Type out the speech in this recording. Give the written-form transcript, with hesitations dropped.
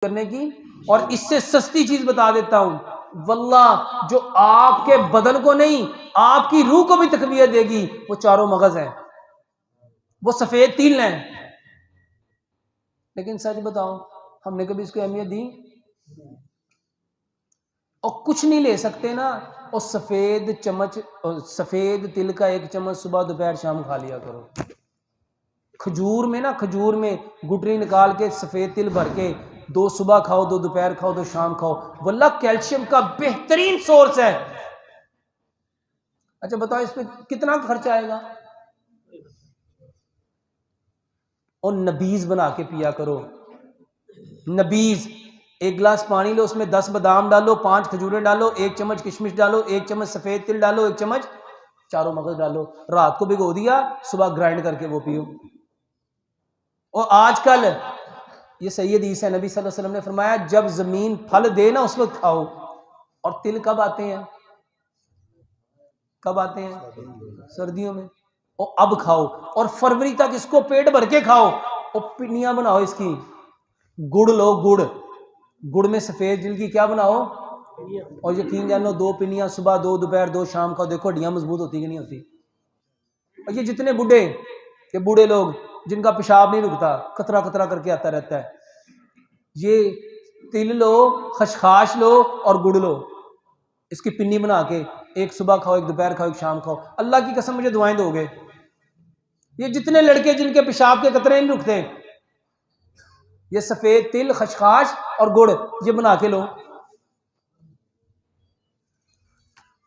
करने की। और इससे सस्ती चीज बता देता हूं, वल्लाह जो आपके बदन को नहीं आपकी रूह को भी तकवीत देगी वो चारों मगज है, वो सफेद तिल हैं। लेकिन सच बताओ हमने कभी इसको अहमियत दी? और कुछ नहीं ले सकते ना, और सफेद चम्मच, सफेद तिल का एक चम्मच सुबह दोपहर शाम खा लिया करो। खजूर में ना, खजूर में गुठली निकाल के सफेद तिल भर के 2 सुबह खाओ, 2 दोपहर खाओ, 2 शाम खाओ, वल्लाह कैल्शियम का बेहतरीन सोर्स है। अच्छा बताओ इस पे कितना खर्चा आएगा? और नबीज बना के पिया करो। नबीज, एक गिलास पानी लो, उसमें 10 बादाम डालो, 5 खजूरें डालो, 1 चम्मच किशमिश डालो, 1 चम्मच सफेद तिल डालो, 1 चम्मच चारों मगज डालो, रात को भिगो दिया, सुबह ग्राइंड करके वो पियो। और आजकल ये सही हदीस है, नबी सल्लल्लाहु अलैहि वसल्लम ने फरमाया जब जमीन फल दे ना उस वक्त खाओ। और तिल कब आते हैं? कब आते हैं? सर्दियों में। और अब खाओ, और फरवरी तक इसको पेट भर के खाओ। और पिन्नियां बनाओ इसकी, गुड़ लो, गुड़ में सफेद तिल की क्या बनाओ, और यकीन जानो 2 पिन्नियां सुबह, 2 दोपहर, 2 शाम खाओ, देखो हड्डियां मजबूत होती कि नहीं होती। और ये जितने बूढ़े लोग जिनका पेशाब नहीं रुकता, कतरा कतरा करके आता रहता है, ये तिल लो, खसखाश लो और गुड़ लो, इसकी पिन्नी बना के एक सुबह खाओ, एक दोपहर खाओ, एक शाम खाओ, अल्लाह की कसम मुझे दुआएं दोगे। ये जितने लड़के जिनके पेशाब के कतरे नहीं रुकते, ये सफेद तिल, खसखाश और गुड़ ये बना के लो।